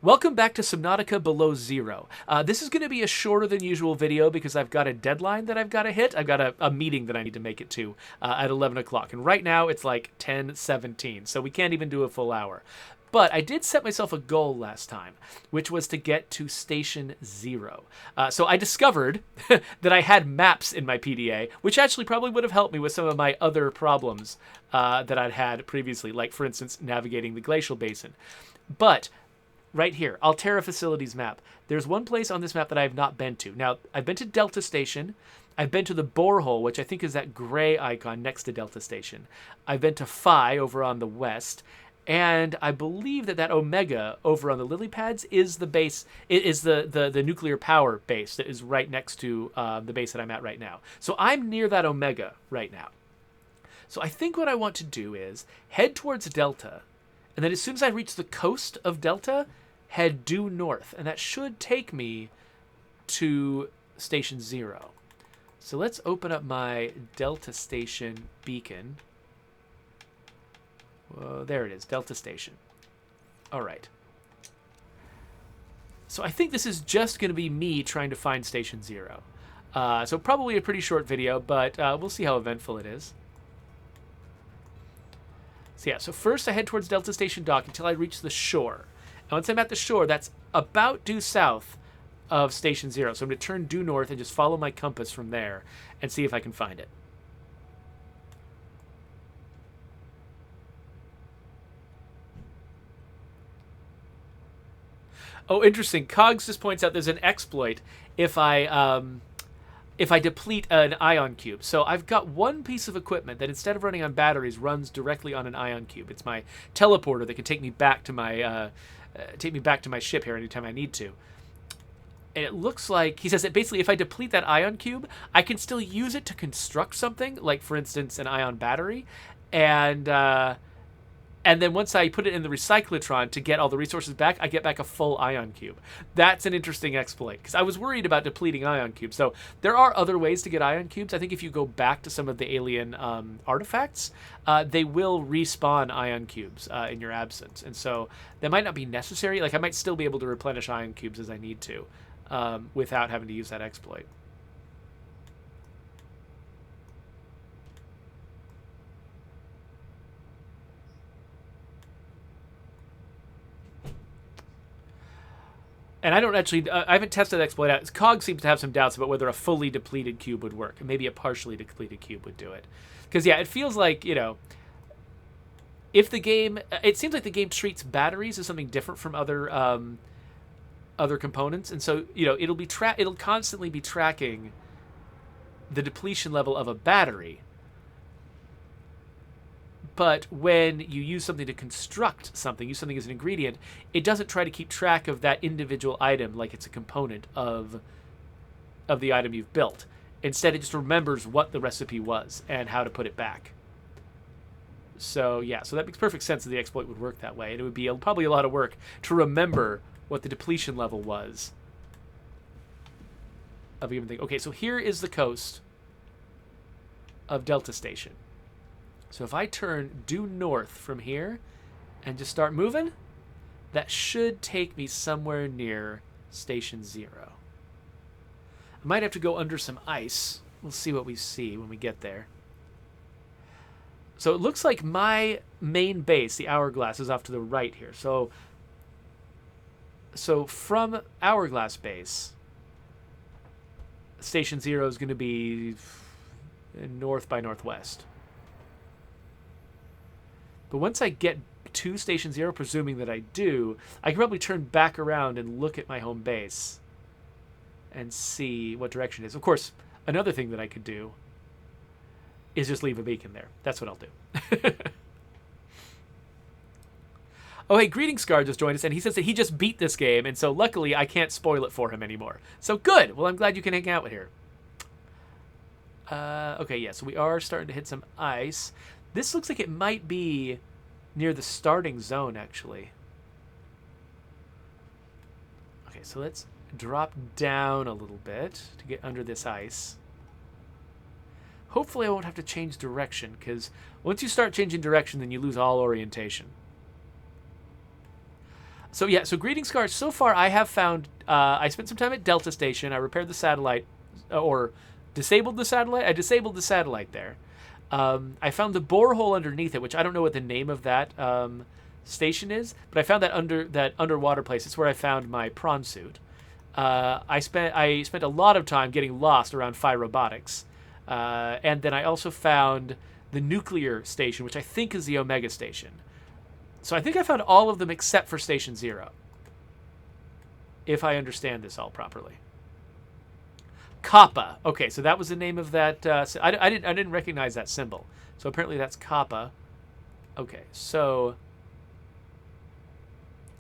Welcome back to Subnautica Below Zero. This is going to be a shorter than usual video because I've got a deadline that I've got to hit. I've got a meeting that I need to make it to at 11 o'clock. And right now it's like 10:17, so we can't even do a full hour. But I did set myself a goal last time, which was to get to Station 0. So I discovered that I had maps in my PDA, which actually probably would have helped me with some of my other problems that I'd had previously, like, for instance, navigating the glacial basin. But right here, Altera Facilities map. There's one place on this map that I have not been to. Now, I've been to Delta Station. I've been to the borehole, which I think is that gray icon next to Delta Station. I've been to Phi over on the west. And I believe that Omega over on the lily pads is the base. It is the nuclear power base that is right next to the base that I'm at right now. So I'm near that Omega right now. So I think what I want to do is head towards Delta. And then as soon as I reach the coast of Delta, head due north, and that should take me to Station 0. So let's open up my Delta Station beacon. Whoa, there it is, Delta Station. All right. So I think this is just going to be me trying to find Station 0. So probably a pretty short video, but we'll see how eventful it is. So yeah, so first I head towards Delta Station dock until I reach the shore. And once I'm at the shore, that's about due south of Station 0. So I'm going to turn due north and just follow my compass from there and see if I can find it. Oh, interesting. Cogs just points out there's an exploit if I deplete an ion cube. So I've got one piece of equipment that instead of running on batteries runs directly on an ion cube. It's my teleporter that can take me back to my ship here anytime I need to. And it looks like he says that basically if I deplete that ion cube, I can still use it to construct something, like for instance an ion battery, and then once I put it in the recyclotron to get all the resources back, I get back a full ion cube. That's an interesting exploit, because I was worried about depleting ion cubes. So there are other ways to get ion cubes. I think if you go back to some of the alien artifacts, they will respawn ion cubes in your absence. And so that might not be necessary. Like, I might still be able to replenish ion cubes as I need to without having to use that exploit. And I don't actually, I haven't tested that exploit out. Cog seems to have some doubts about whether a fully depleted cube would work. And maybe a partially depleted cube would do it. Because, yeah, it feels like, you know, if the game, it seems like the game treats batteries as something different from other components. And so, you know, it'll constantly be tracking the depletion level of a battery. But when you use something to construct something, use something as an ingredient, it doesn't try to keep track of that individual item like it's a component of the item you've built. Instead, it just remembers what the recipe was and how to put it back. So, yeah, so that makes perfect sense that the exploit would work that way. And it would be probably a lot of work to remember what the depletion level was of a given thing. Okay, so here is the coast of Delta Station. So if I turn due north from here and just start moving, that should take me somewhere near Station 0. I might have to go under some ice. We'll see what we see when we get there. So it looks like my main base, the Hourglass, is off to the right here. So from Hourglass base, Station 0 is going to be north by northwest. But once I get to Station 0, presuming that I do, I can probably turn back around and look at my home base and see what direction it is. Of course, another thing that I could do is just leave a beacon there. That's what I'll do. Oh, hey, Greeting Scar just joined us, and he says that he just beat this game, and so luckily I can't spoil it for him anymore. So good. Well, I'm glad you can hang out with here. Okay, yeah, so we are starting to hit some ice. This looks like it might be near the starting zone, actually. Okay, so let's drop down a little bit to get under this ice. Hopefully I won't have to change direction, because once you start changing direction, then you lose all orientation. So yeah, so greeting scars. So far, I have found. I spent some time at Delta Station. I repaired the satellite, or disabled the satellite. I disabled the satellite there. I found the borehole underneath it, which I don't know what the name of that station is, but I found that underwater place. It's where I found my prawn suit. I spent a lot of time getting lost around Phi Robotics, and then I also found the nuclear station, which I think is the Omega station. So I think I found all of them except for Station 0, if I understand this all properly. Kappa. Okay, so that was the name of that. I didn't recognize that symbol. So apparently that's Kappa. Okay, so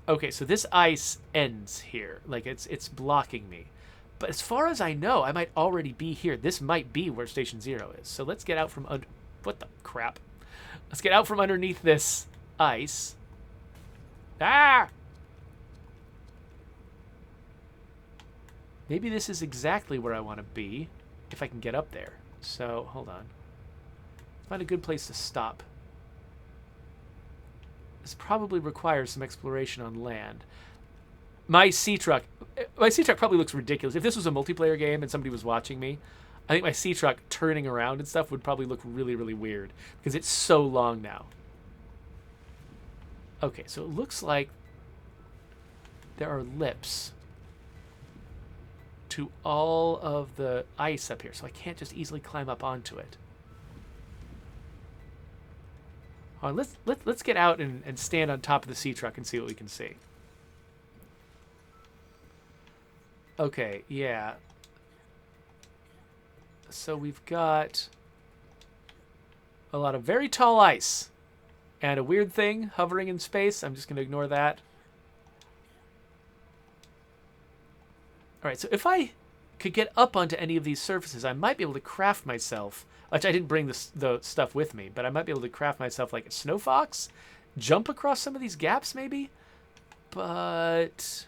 this ice ends here. Like it's blocking me. But as far as I know, I might already be here. This might be where Station 0 is. So let's get out from under. What the crap? Let's get out from underneath this ice. Ah! Maybe this is exactly where I want to be, if I can get up there. So, hold on. Find a good place to stop. This probably requires some exploration on land. My sea truck probably looks ridiculous. If this was a multiplayer game and somebody was watching me, I think my sea truck turning around and stuff would probably look really, really weird because it's so long now. Okay, so it looks like there are lips to all of the ice up here, so I can't just easily climb up onto it. Let's get out and stand on top of the sea truck and see what we can see. Okay, yeah. So we've got a lot of very tall ice and a weird thing hovering in space. I'm just going to ignore that. All right, so if I could get up onto any of these surfaces, I might be able to craft myself, which I didn't bring the stuff with me, but I might be able to craft myself like a snow fox, jump across some of these gaps maybe, but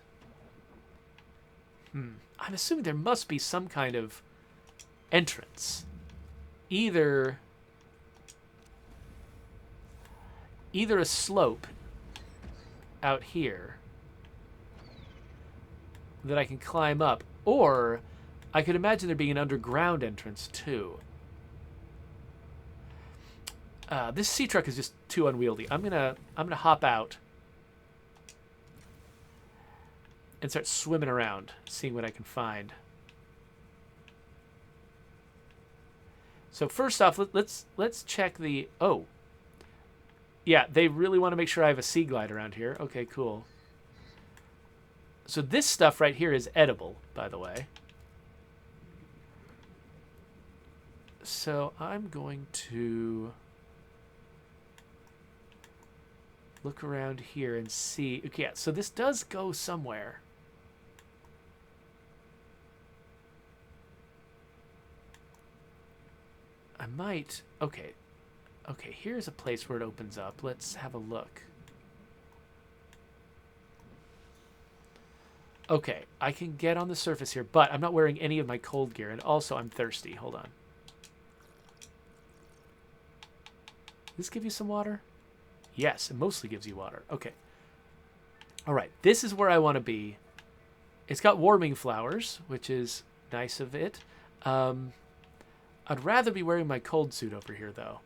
I'm assuming there must be some kind of entrance. Either a slope out here that I can climb up, or I could imagine there being an underground entrance too. This sea truck is just too unwieldy. I'm gonna hop out and start swimming around, seeing what I can find. So first off, let's check the. Oh, yeah, they really want to make sure I have a sea glide around here. Okay, cool. So this stuff right here is edible, by the way. So I'm going to look around here and see. Okay, yeah, so this does go somewhere. I might. Okay, here's a place where it opens up. Let's have a look. Okay, I can get on the surface here, but I'm not wearing any of my cold gear, and also I'm thirsty. Hold on. Does this give you some water? Yes, it mostly gives you water. Okay. All right, this is where I want to be. It's got warming flowers, which is nice of it. I'd rather be wearing my cold suit over here, though.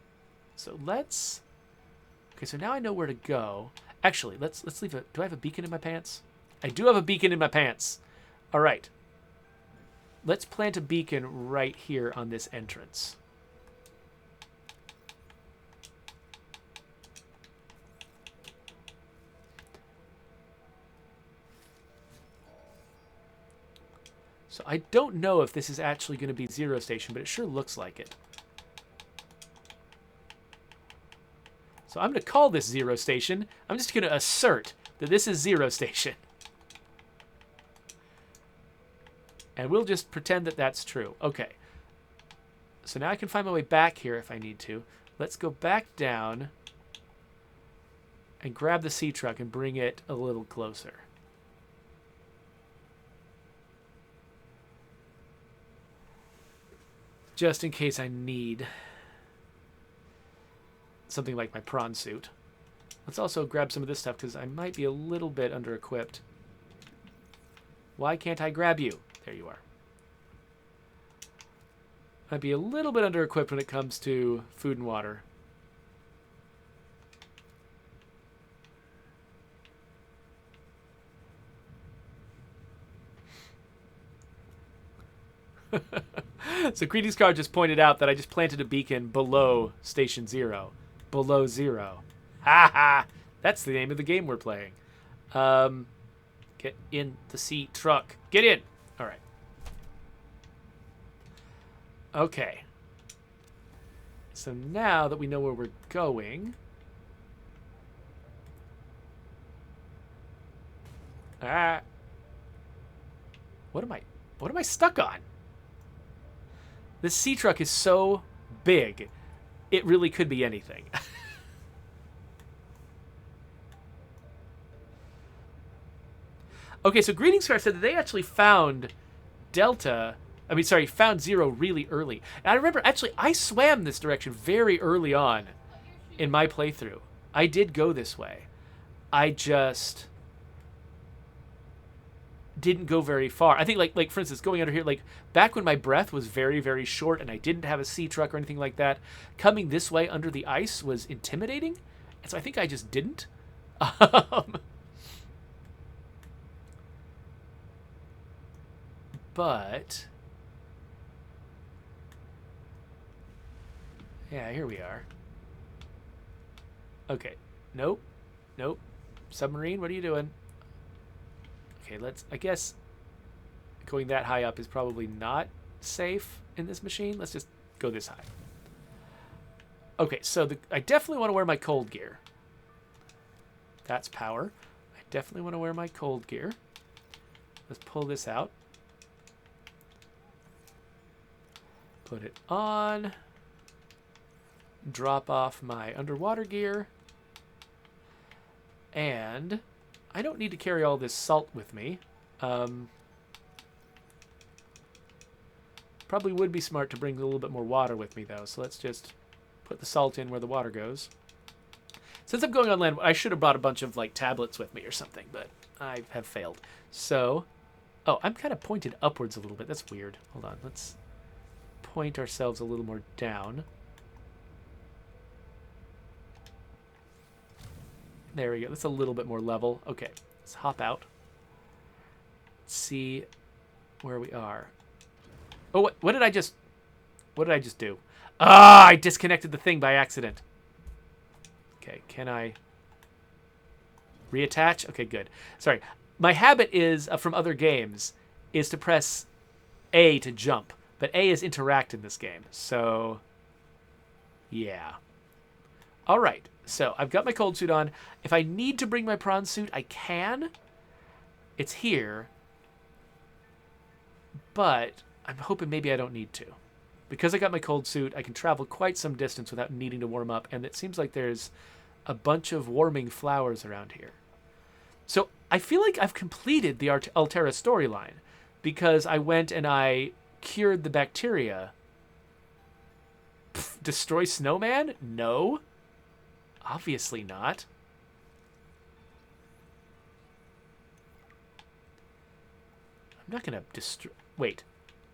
So let's... Okay, so now I know where to go. Actually, let's leave a... Do I have a beacon in my pants? I do have a beacon in my pants. All right. Let's plant a beacon right here on this entrance. So I don't know if this is actually going to be Zero Station, but it sure looks like it. So I'm going to call this Zero Station. I'm just going to assert that this is Zero Station. And we'll just pretend that that's true. Okay. So now I can find my way back here if I need to. Let's go back down and grab the sea truck and bring it a little closer. Just in case I need something like my prawn suit. Let's also grab some of this stuff because I might be a little bit under-equipped. Why can't I grab you? There you are. Might be a little bit under-equipped when it comes to food and water. So Greetings Card just pointed out that I just planted a beacon below Station 0. Below 0. Ha ha! That's the name of the game we're playing. Get in the sea truck. Get in! Alright. Okay. So now that we know where we're going... What am I stuck on? This sea truck is so big, it really could be anything. Okay, so Greetings Card said that they actually found found 0 really early. And I remember, actually, I swam this direction very early on in my playthrough. I did go this way. I just didn't go very far. I think, like for instance, going under here, like, back when my breath was very, very short and I didn't have a sea truck or anything like that, coming this way under the ice was intimidating. And so I think I just didn't. But... yeah, here we are. Okay. Nope. Nope. Submarine, what are you doing? Okay, I guess going that high up is probably not safe in this machine. Let's just go this high. Okay, so I definitely want to wear my cold gear. That's power. I definitely want to wear my cold gear. Let's pull this out. Put it on. Drop off my underwater gear. And I don't need to carry all this salt with me. Probably would be smart to bring a little bit more water with me, though. So let's just put the salt in where the water goes. Since I'm going on land, I should have brought a bunch of, like, tablets with me or something, but I have failed. So, oh, I'm kind of pointed upwards a little bit. That's weird. Hold on. Let's point ourselves a little more down. There we go. That's a little bit more level. Okay, let's hop out. See where we are. Oh, what did I just do? Ah, I disconnected the thing by accident. Okay, can I reattach? Okay, good. Sorry. My habit is, from other games, is to press A to jump. But A is interact in this game. So, yeah. All right. So, I've got my cold suit on. If I need to bring my prawn suit, I can. It's here. But I'm hoping maybe I don't need to. Because I got my cold suit, I can travel quite some distance without needing to warm up. And it seems like there's a bunch of warming flowers around here. So, I feel like I've completed the Altera storyline. Because I went and I cured the bacteria. Pfft, destroy Snowman? No. Obviously not. I'm not gonna destroy... Wait.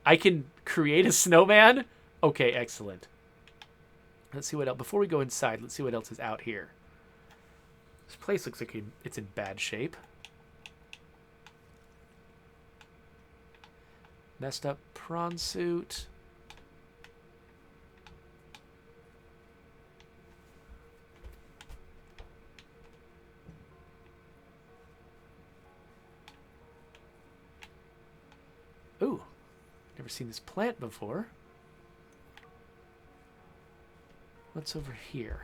I can create a snowman? Okay, excellent. Let's see what else... Before we go inside, let's see what else is out here. This place looks like it's in bad shape. Messed up prawn suit. Ooh, never seen this plant before. What's over here?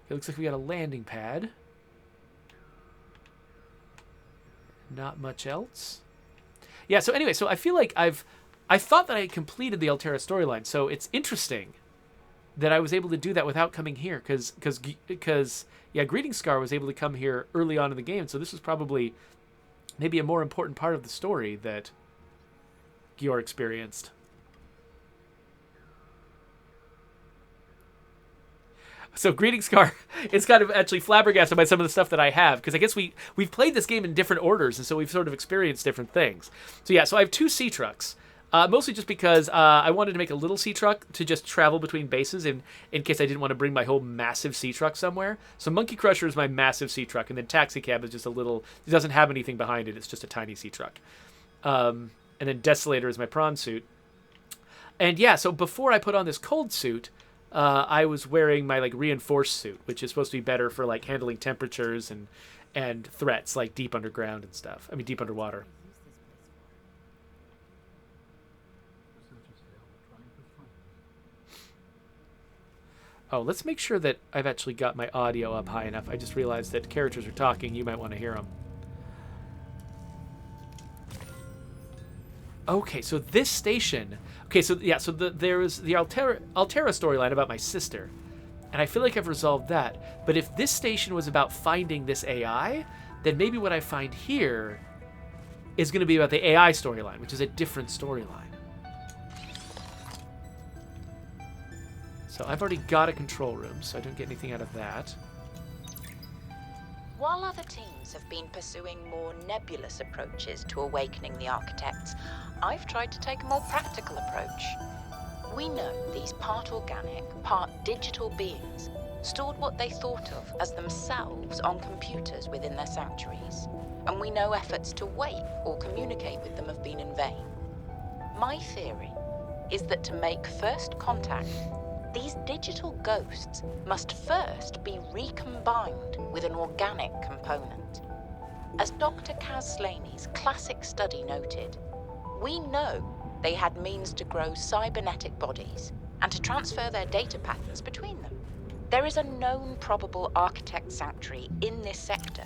It looks like we got a landing pad. Not much else. Yeah, so anyway, so I feel like I thought that I had completed the Altera storyline, so it's interesting that I was able to do that without coming here, because yeah, Greeting Scar was able to come here early on in the game, so this was probably maybe a more important part of the story that Gior experienced. So greeting Scar is kind of actually flabbergasted by some of the stuff that I have, because I guess we've played this game in different orders, and so we've sort of experienced different things. So yeah, so I have 2 sea trucks. Mostly just because I wanted to make a little sea truck to just travel between bases in case I didn't want to bring my whole massive sea truck somewhere. So Monkey Crusher is my massive sea truck, and then Taxi Cab is just a little. It doesn't have anything behind it. It's just a tiny sea truck. And then Desolator is my prawn suit. And yeah, so before I put on this cold suit, I was wearing my like reinforced suit, which is supposed to be better for like handling temperatures and threats like deep underground and stuff. I mean deep underwater. Oh, let's make sure that I've actually got my audio up high enough. I just realized that characters are talking. You might want to hear them. Okay, so this station. Okay, so yeah, so there is the Altera storyline about my sister, and I feel like I've resolved that. But if this station was about finding this AI, then maybe what I find here is going to be about the AI storyline, which is a different storyline. So I've already got a control room, so I don't get anything out of that. While other teams have been pursuing more nebulous approaches to awakening the architects, I've tried to take a more practical approach. We know these part organic, part digital beings stored what they thought of as themselves on computers within their sanctuaries, and we know efforts to wake or communicate with them have been in vain. My theory is that to make first contact, these digital ghosts must first be recombined with an organic component. As Dr. Kaz Slaney's classic study noted, we know they had means to grow cybernetic bodies and to transfer their data patterns between them. There is a known probable architect sanctuary in this sector,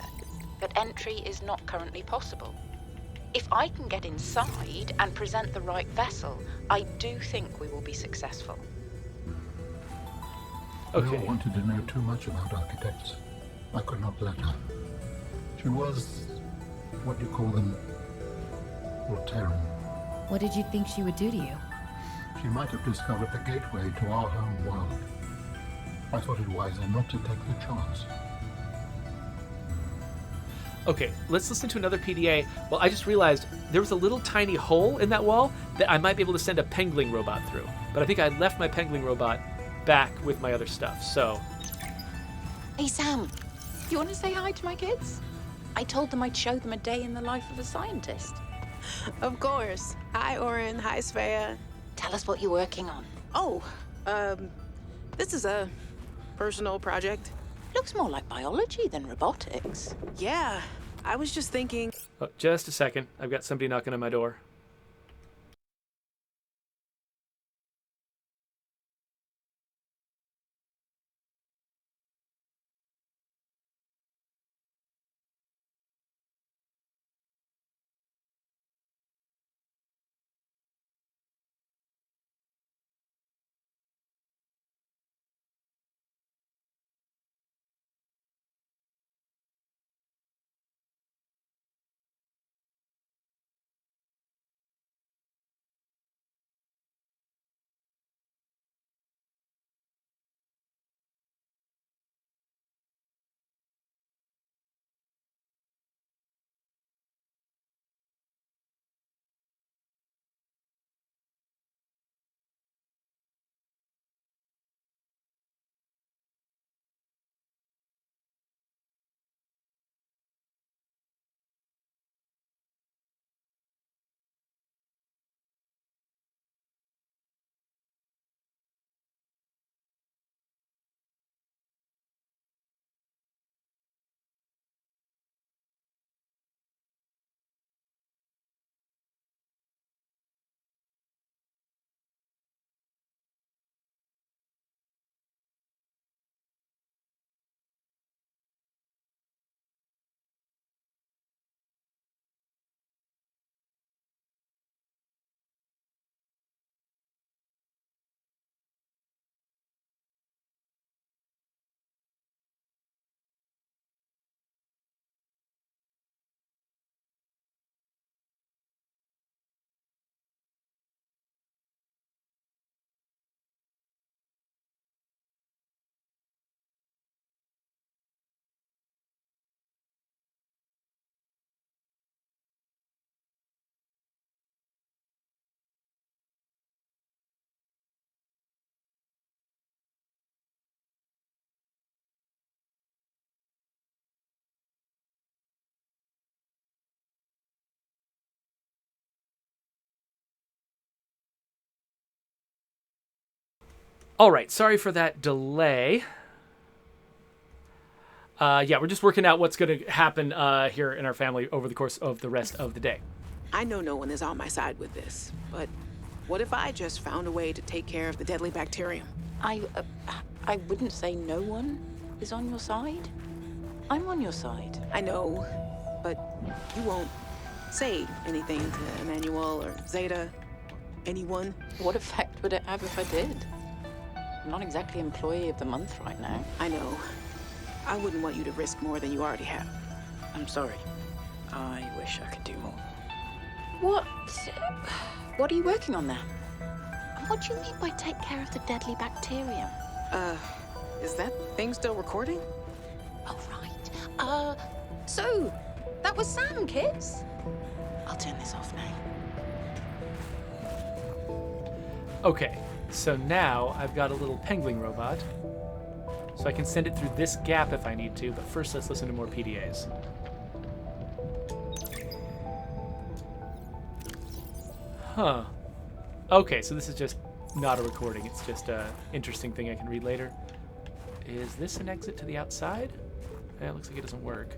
but entry is not currently possible. If I can get inside and present the right vessel, I do think we will be successful. Okay. I wanted to know too much about architects. I could not let her. She was, what do you call them, Voltairean. What did you think she would do to you? She might have discovered the gateway to our home world. I thought it wiser not to take the chance. Okay, let's listen to another PDA. Well, I just realized there was a little tiny hole in that wall that I might be able to send a Pengling robot through. But I think I left my Pengling robot back with my other stuff, so... Hey Sam, you want to say hi to my kids? I told them I'd show them a day in the life of a scientist. Of course. Hi, Oren. Hi, Svea. Tell us what you're working on. Oh, this is a personal project. Looks more like biology than robotics. Yeah, I was just thinking... Oh, just a second. I've got somebody knocking on my door. All right, sorry for that delay. Yeah, we're just working out what's going to happen here in our family over the course of the rest of the day. I know no one is on my side with this, but what if I just found a way to take care of the deadly bacterium? I wouldn't say no one is on your side. I'm on your side. I know, but you won't say anything to Emmanuel or Zeta, anyone. What effect would it have if I did? I'm not exactly employee of the month right now. I know. I wouldn't want you to risk more than you already have. I'm sorry. I wish I could do more. What? What are you working on now? And what do you mean by take care of the deadly bacterium? Is that thing still recording? Oh, right. So, that was Sam, kids. I'll turn this off now. Okay, so now I've got a little penguin robot. So I can send it through this gap if I need to, but first let's listen to more PDAs. Huh. Okay, so this is just not a recording. It's just an interesting thing I can read later. Is this an exit to the outside? It looks like it doesn't work.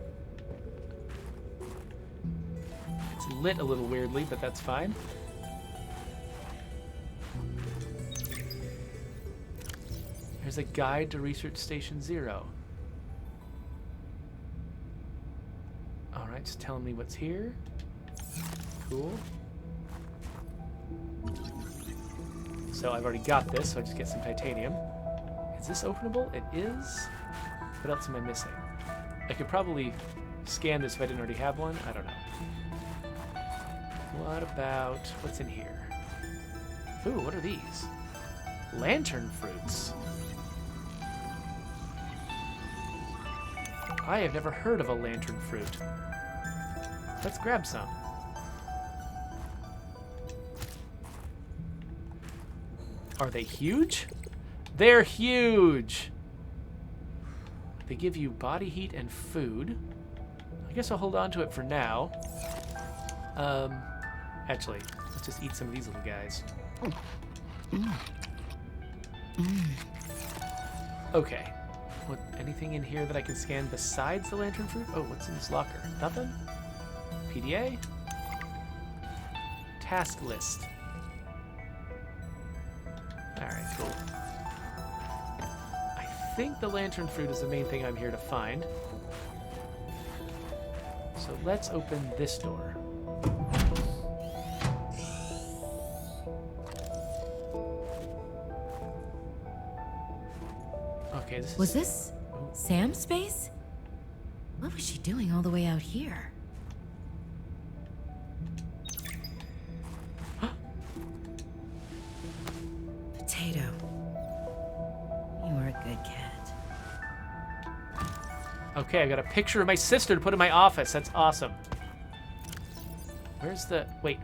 It's lit a little weirdly, but that's fine. Here's a guide to Research Station 0. Alright, just telling me what's here. Cool. So I've already got this, so I just get some titanium. Is this openable? It is. What else am I missing? I could probably scan this if I didn't already have one. I don't know. What about... what's in here? Ooh, what are these? Lantern fruits. I have never heard of a lantern fruit. Let's grab some. Are they huge? They're huge! They give you body heat and food. I guess I'll hold on to it for now. Actually, let's just eat some of these little guys. Okay. What, anything in here that I can scan besides the lantern fruit? Oh, what's in this locker? Nothing? PDA? Task list. Alright, cool. I think the lantern fruit is the main thing I'm here to find. So let's open this door. Okay, this is... Was this Sam's space? What was she doing all the way out here? Potato. You are a good cat. Okay, I got a picture of my sister to put in my office. That's awesome. Where's the... wait.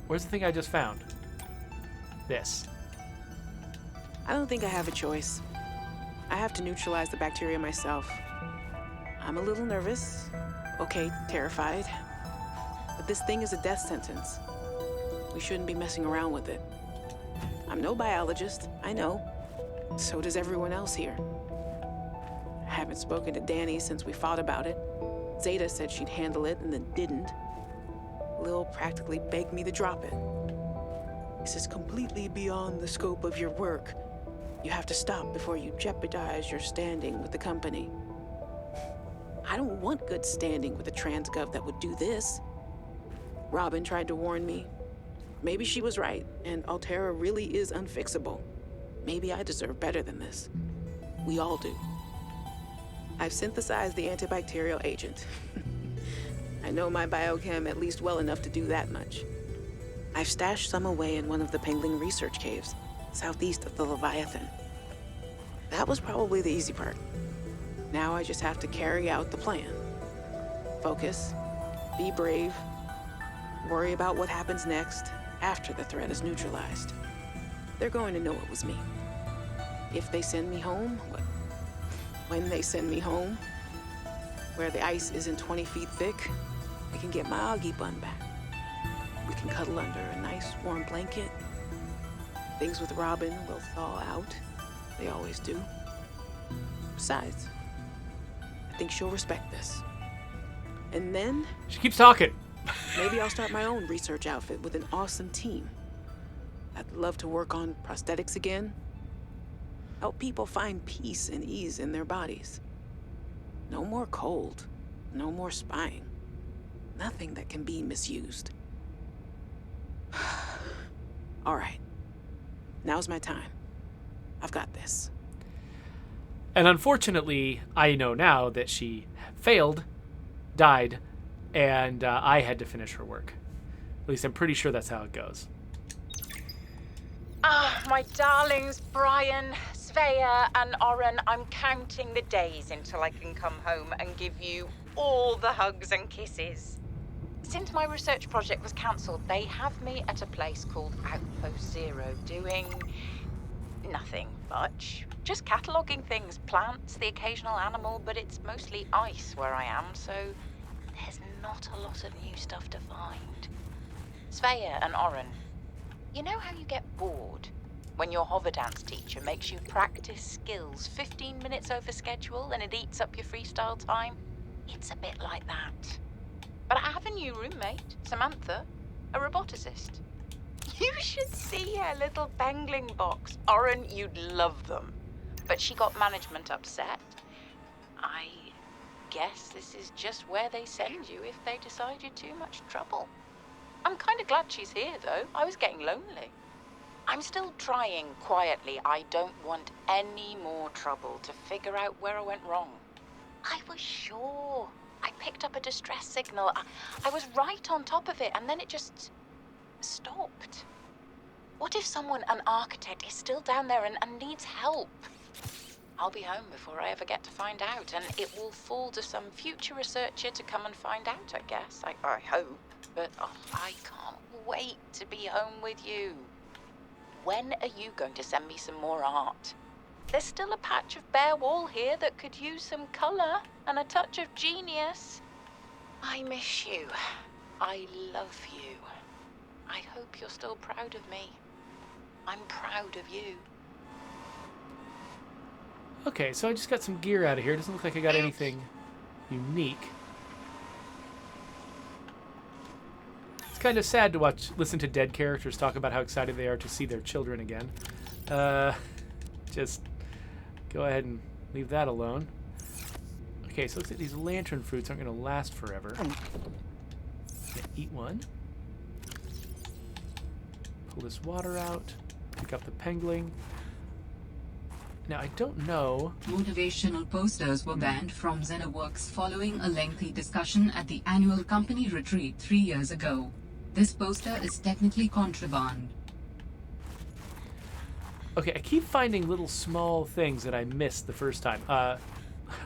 Where's the thing I just found? This. I don't think I have a choice. I have to neutralize the bacteria myself. I'm a little nervous. Okay, terrified. But this thing is a death sentence. We shouldn't be messing around with it. I'm no biologist, I know. So does everyone else here. I haven't spoken to Danny since we fought about it. Zeta said she'd handle it and then didn't. Lil practically begged me to drop it. This is completely beyond the scope of your work. You have to stop before you jeopardize your standing with the company. I don't want good standing with a transgov that would do this. Robin tried to warn me. Maybe she was right, and Altera really is unfixable. Maybe I deserve better than this. We all do. I've synthesized the antibacterial agent. I know my biochem at least well enough to do that much. I've stashed some away in one of the Pengling research caves, southeast of the Leviathan. That was probably the easy part. Now I just have to carry out the plan. Focus, be brave, worry about what happens next after the threat is neutralized. They're going to know it was me. If they send me home, when they send me home, where the ice isn't 20 feet thick, I can get my Augie bun back. We can cuddle under a nice warm blanket. Things with Robin will thaw out. They always do. Besides, I think she'll respect this. And then She keeps talking. maybe I'll start my own research outfit with an awesome team. I'd love to work on prosthetics again. Help people find peace and ease in their bodies. No more cold. No more spying. Nothing that can be misused. All right. Now's my time. I've got this. And unfortunately, I know now that she failed, died, and I had to finish her work. At least I'm pretty sure that's how it goes. Ah, my darlings, Brian, Svea, and Oren, I'm counting the days until I can come home and give you all the hugs and kisses. Since my research project was cancelled, they have me at a place called Outpost Zero doing nothing much. Just cataloguing things, plants, the occasional animal, but it's mostly ice where I am, so there's not a lot of new stuff to find. Svea and Oren, you know how you get bored when your hover dance teacher makes you practice skills 15 minutes over schedule and it eats up your freestyle time? It's a bit like that. But I have a new roommate, Samantha, a roboticist. You should see her little bangling box. Oren, you'd love them. But she got management upset. I guess this is just where they send you if they decide you're too much trouble. I'm kind of glad she's here, though. I was getting lonely. I'm still trying quietly. I don't want any more trouble to figure out where I went wrong. I was sure. I picked up a distress signal. I was right on top of it, and then it just stopped. What if someone, an architect, is still down there and needs help? I'll be home before I ever get to find out, and it will fall to some future researcher to come and find out, I guess. I hope. But I can't wait to be home with you. When are you going to send me some more art? There's still a patch of bare wall here that could use some colour and a touch of genius. I miss you. I love you. I hope you're still proud of me. I'm proud of you. Okay, so I just got some gear out of here. Doesn't look like I got anything unique. It's kind of sad to listen to dead characters talk about how excited they are to see their children again. Just go ahead and leave that alone. Okay, so looks like these lantern fruits aren't going to last forever. Gonna eat one. Pull this water out. Pick up the pengling. Now, I don't know. Motivational posters were banned from XenoWorks following a lengthy discussion at the annual company retreat 3 years ago. This poster is technically contraband. Okay, I keep finding little small things that I missed the first time.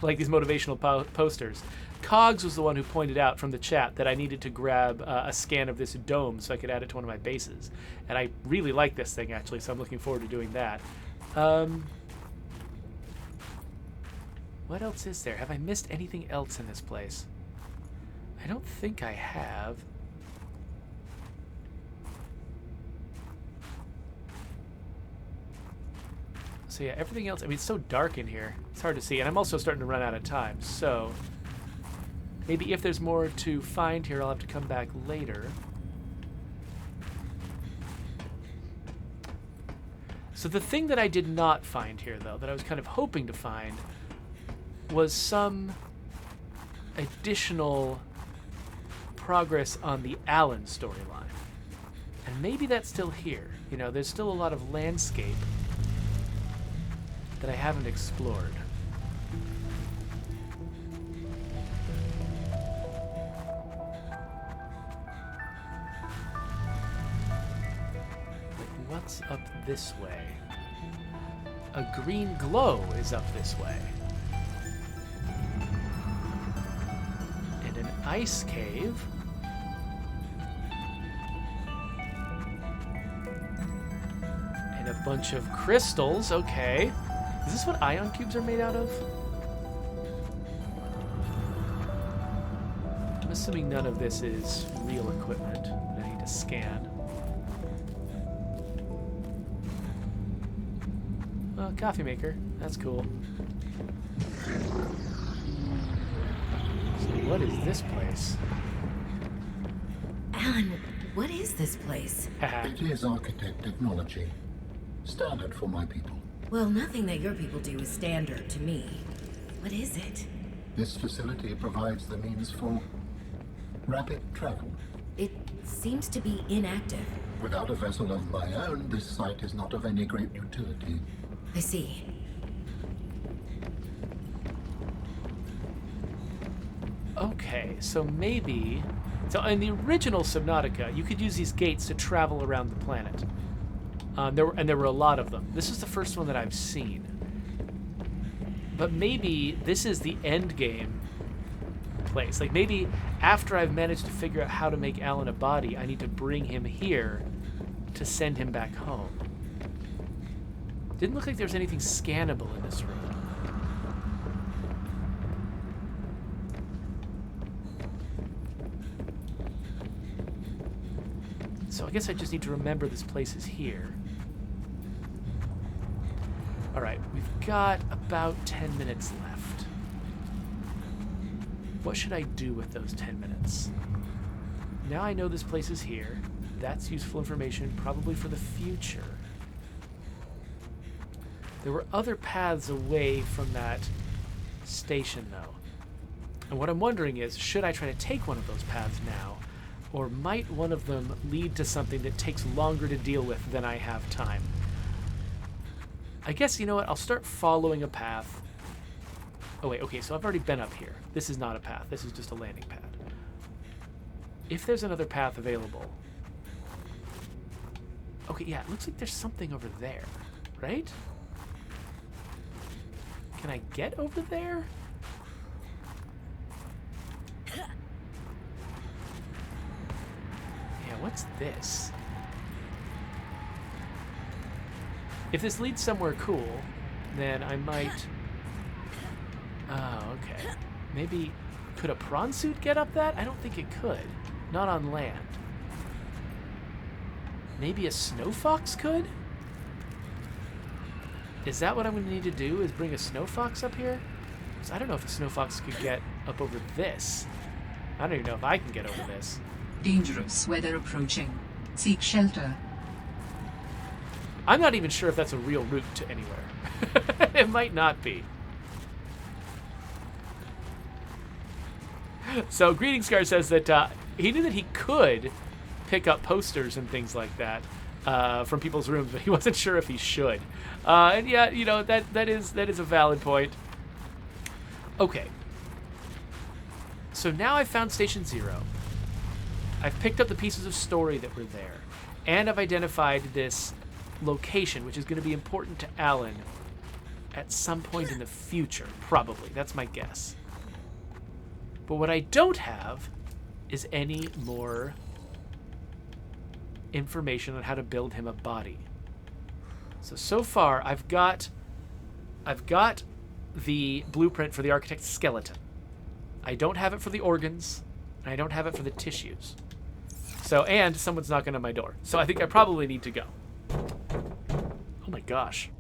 Like these motivational posters. Cogs was the one who pointed out from the chat that I needed to grab a scan of this dome so I could add it to one of my bases. And I really like this thing, actually, so I'm looking forward to doing that. What else is there? Have I missed anything else in this place? I don't think I have. So yeah, everything else, I mean, it's so dark in here. It's hard to see, and I'm also starting to run out of time, so maybe if there's more to find here, I'll have to come back later. So the thing that I did not find here, though, that I was kind of hoping to find, was some additional progress on the Alan storyline. And maybe that's still here. You know, there's still a lot of landscape that I haven't explored. Like, what's up this way? A green glow is up this way. And an ice cave. And a bunch of crystals, okay. Is this what ion cubes are made out of? I'm assuming none of this is real equipment that I need to scan. Oh, coffee maker. That's cool. So what is this place? Alan, what is this place? It is architect technology. Standard for my people. Well, nothing that your people do is standard to me. What is it? This facility provides the means for rapid travel. It seems to be inactive. Without a vessel of my own, this site is not of any great utility. I see. Okay, so maybe... So in the original Subnautica, you could use these gates to travel around the planet. There were a lot of them. This is the first one that I've seen. But maybe this is the end game place. Like maybe after I've managed to figure out how to make Alan a body, I need to bring him here to send him back home. Didn't look like there was anything scannable in this room. So I guess I just need to remember this place is here. All right, we've got about 10 minutes left. What should I do with those 10 minutes? Now I know this place is here. That's useful information, probably for the future. There were other paths away from that station, though. And what I'm wondering is, should I try to take one of those paths now? Or might one of them lead to something that takes longer to deal with than I have time? I guess, you know what, I'll start following a path. Oh wait, okay, so I've already been up here. This is not a path, this is just a landing pad. If there's another path available... Okay, yeah, it looks like there's something over there, right? Can I get over there? Yeah, what's this? If this leads somewhere cool, then I might... Oh, okay. Maybe... Could a prawn suit get up that? I don't think it could. Not on land. Maybe a snow fox could? Is that what I'm going to need to do, is bring a snow fox up here? Because I don't know if a snow fox could get up over this. I don't even know if I can get over this. Dangerous weather approaching. Seek shelter. I'm not even sure if that's a real route to anywhere. It might not be. So Greeting Scar says that he knew that he could pick up posters and things like that from people's rooms, but he wasn't sure if he should. And yeah, you know, that is a valid point. Okay. So now I've found Station 0. I've picked up the pieces of story that were there, and I've identified this location, which is going to be important to Alan at some point in the future, probably. That's my guess. But what I don't have is any more information on how to build him a body. So far I've got the blueprint for the architect's skeleton. I don't have it for the organs, and I don't have it for the tissues. So, and someone's knocking on my door. So I think I probably need to go. Oh my gosh.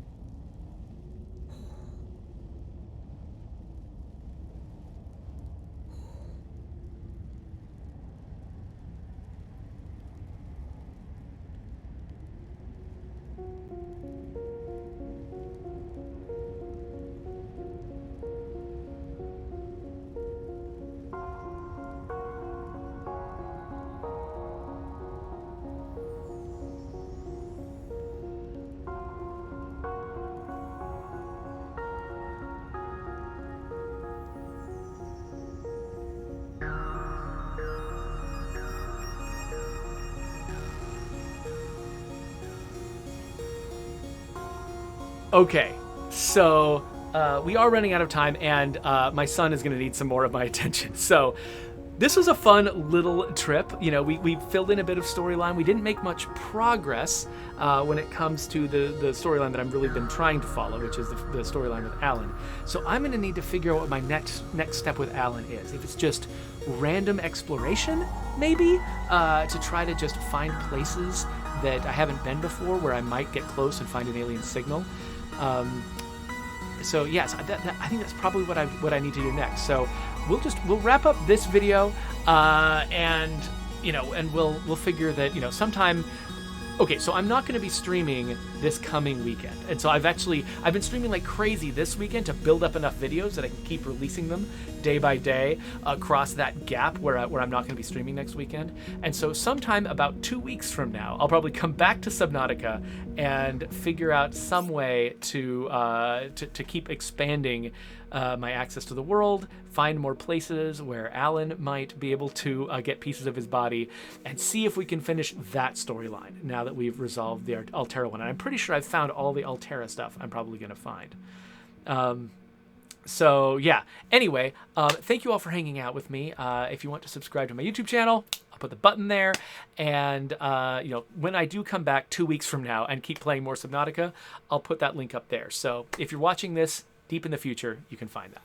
Okay, so we are running out of time, and my son is going to need some more of my attention. So this was a fun little trip. You know, we filled in a bit of storyline. We didn't make much progress when it comes to the storyline that I've really been trying to follow, which is the storyline with Alan. So I'm going to need to figure out what my next step with Alan is. If it's just random exploration, maybe, to try to just find places that I haven't been before where I might get close and find an alien signal. So yes, I think that's probably what I need to do next. So we'll wrap up this video, and we'll figure that sometime. Okay, so I'm not going to be streaming this coming weekend, and so I've been streaming like crazy this weekend to build up enough videos that I can keep releasing them day by day across that gap where I'm not going to be streaming next weekend. And so sometime about 2 weeks from now, I'll probably come back to Subnautica and figure out some way to keep expanding my access to the world, find more places where Alan might be able to get pieces of his body, and see if we can finish that storyline now that we've resolved the Altera one. And I'm pretty sure I've found all the Altera stuff I'm probably going to find. So yeah, anyway, thank you all for hanging out with me. If you want to subscribe to my YouTube channel, I'll put the button there. And when I do come back 2 weeks from now and keep playing more Subnautica, I'll put that link up there. So if you're watching this deep in the future, you can find that.